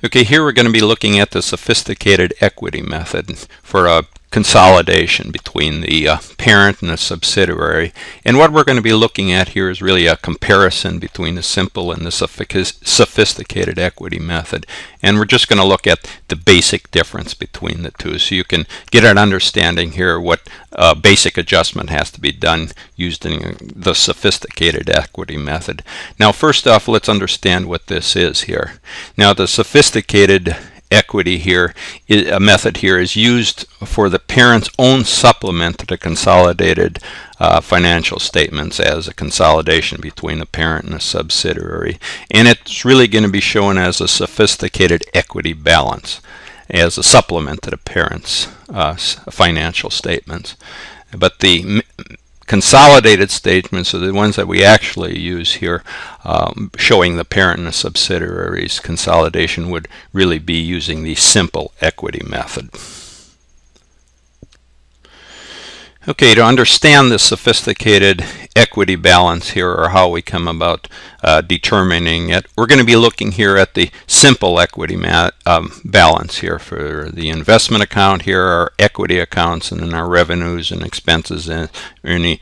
Okay, here we're going to be looking at the sophisticated equity method for a consolidation between the parent and the subsidiary. And what we're going to be looking at here is really a comparison between the simple and the sophisticated equity method. And we're just going to look at the basic difference between the two, so you can get an understanding here what basic adjustment has to be done using the sophisticated equity method. Now, first off, let's understand what this is here. Now, the sophisticated equity here, a method here, is used for the parent's own supplement to the consolidated financial statements as a consolidation between the parent and the subsidiary. And it's really going to be shown as a sophisticated equity balance, as a supplement to the parent's financial statements. But the consolidated statements are the ones that we actually use here, showing the parent and the subsidiaries consolidation would really be using the simple equity method. Okay, to understand the sophisticated equity balance here, or how we come about determining it, we're going to be looking here at the simple equity balance here for the investment account here, our equity accounts, and then our revenues and expenses and any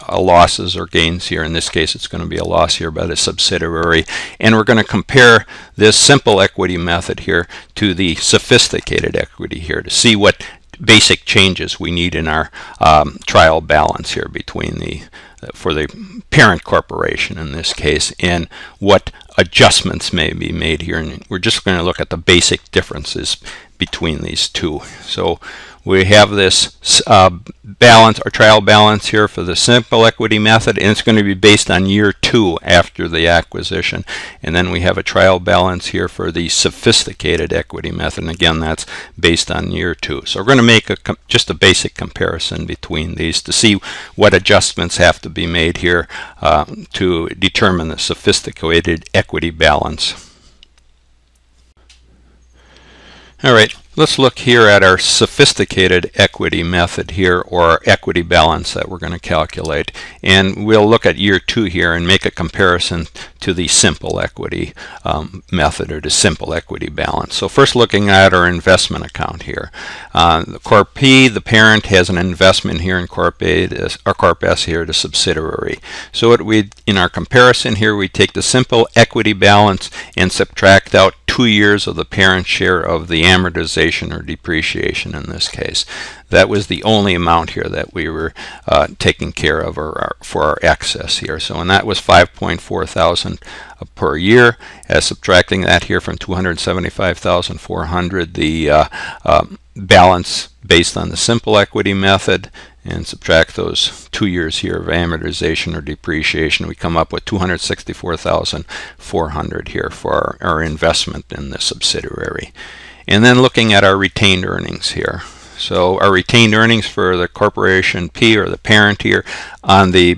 losses or gains here. In this case, it's going to be a loss here by the subsidiary. And we're going to compare this simple equity method here to the sophisticated equity here to see what basic changes we need in our trial balance here between for the parent corporation in this case, and what adjustments may be made here. And we're just going to look at the basic differences between these two. So we have this balance, our trial balance here for the simple equity method, and it's going to be based on year 2 after the acquisition. And then we have a trial balance here for the sophisticated equity method, and again, that's based on year 2. So we're going to make just a basic comparison between these to see what adjustments have to be made here to determine the sophisticated equity balance. All right, let's look here at our sophisticated equity method here, or our equity balance that we're going to calculate. And we'll look at year 2 here and make a comparison to the simple equity method, or the simple equity balance. So first, looking at our investment account here. The Corp P, the parent, has an investment here in Corp A, or Corp S here, the subsidiary. So in our comparison here, we take the simple equity balance and subtract out 2 years of the parent share of the amortization or depreciation in this case. That was the only amount here that we were taking care of for our excess here. So, and that was $5.4 thousand per year. As subtracting that here from $275,400, the balance based on the simple equity method, and subtract those 2 years here of amortization or depreciation, we come up with $264,400 here for our investment in the subsidiary. And then looking at our retained earnings here. So our retained earnings for the corporation P, or the parent here, on the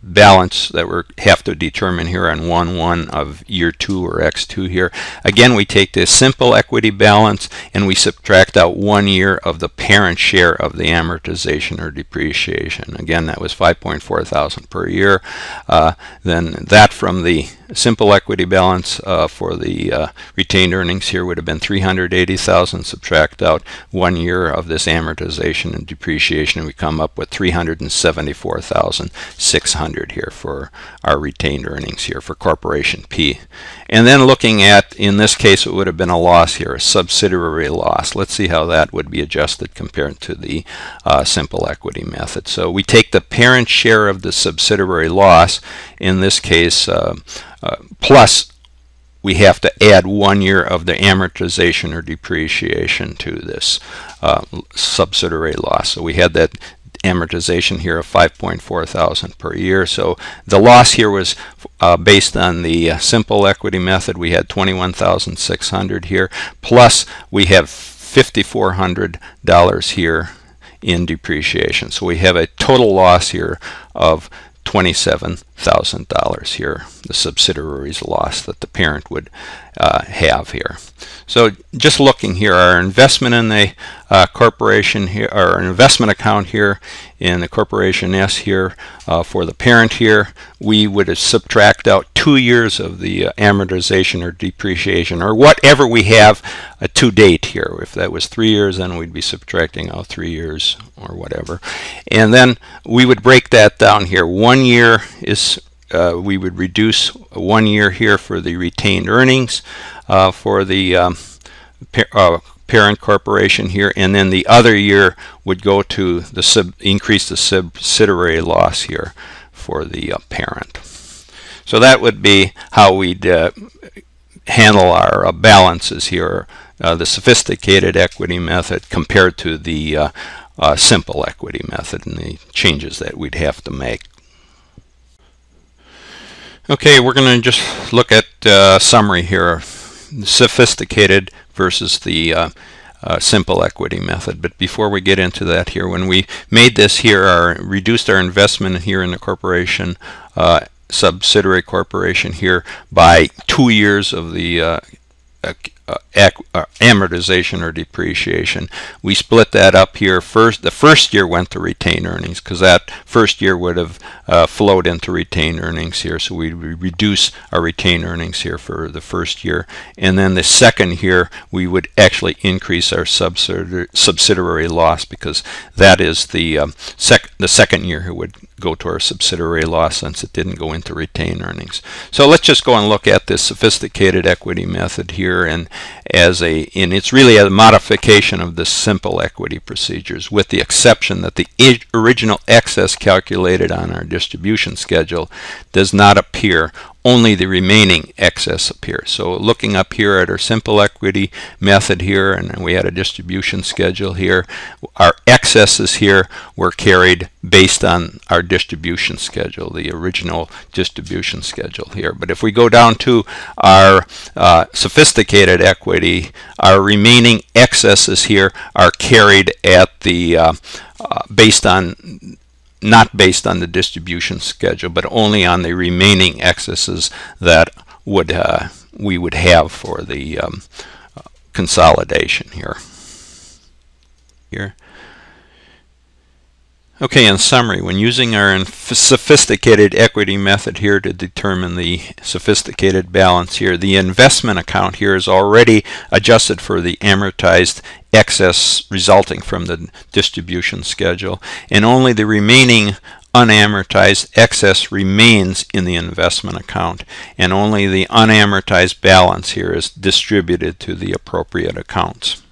balance that we have to determine here on 1/1 of year 2, or X2 here. Again, we take this simple equity balance and we subtract out 1 year of the parent share of the amortization or depreciation. Again, that was $5.4 thousand per year. Then that from the simple equity balance for the retained earnings here would have been $380,000. Subtract out 1 year of this amortization and depreciation, and we come up with $374,600 here for our retained earnings here for corporation P. And then looking at, in this case, it would have been a loss here, a subsidiary loss. Let's see how that would be adjusted compared to the simple equity method. So we take the parent share of the subsidiary loss, in this case, plus we have to add 1 year of the amortization or depreciation to this subsidiary loss. So we had that amortization here of $5.4 thousand per year. So the loss here was based on the simple equity method. We had $21,600 here, plus we have $5,400 here in depreciation. So we have a total loss here of $27,000 here, the subsidiary's loss that the parent would have here. So just looking here, our investment in the corporation here, our investment account here in the corporation S here for the parent here, we would subtract out 2 2 years of the amortization or depreciation, or whatever we have to date here. If that was 3 years, then we'd be subtracting out 3 years or whatever. And then we would break that down here. 1 year is, we would reduce 1 year here for the retained earnings for the parent corporation here, and then the other year would go to the increase the subsidiary loss here for the parent. So that would be how we'd handle our balances here, the sophisticated equity method compared to the simple equity method, and the changes that we'd have to make. Okay, we're going to just look at summary here, sophisticated versus the simple equity method. But before we get into that here, when we made this here, reduced our investment here in the corporation, subsidiary corporation here by 2 years of the amortization or depreciation. We split that up here. The first year went to retained earnings, because that first year would have flowed into retained earnings here. So we reduce our retained earnings here for the first year. And then the second year, we would actually increase our subsidiary loss, because that is the second year it would go to our subsidiary loss, since it didn't go into retained earnings. So let's just go and look at this sophisticated equity method here, and it's really a modification of the simple equity procedures, with the exception that the original excess calculated on our distribution schedule does not appear. Only the remaining excess appears. So looking up here at our simple equity method here, and we had a distribution schedule here, our excesses here were carried based on our distribution schedule, the original distribution schedule here. But if we go down to our sophisticated equity, our remaining excesses here are carried at the not based on the distribution schedule, but only on the remaining excesses that we would have for the consolidation here. Okay, in summary, when using our sophisticated equity method here to determine the sophisticated balance here, the investment account here is already adjusted for the amortized excess resulting from the distribution schedule, and only the remaining unamortized excess remains in the investment account, and only the unamortized balance here is distributed to the appropriate accounts.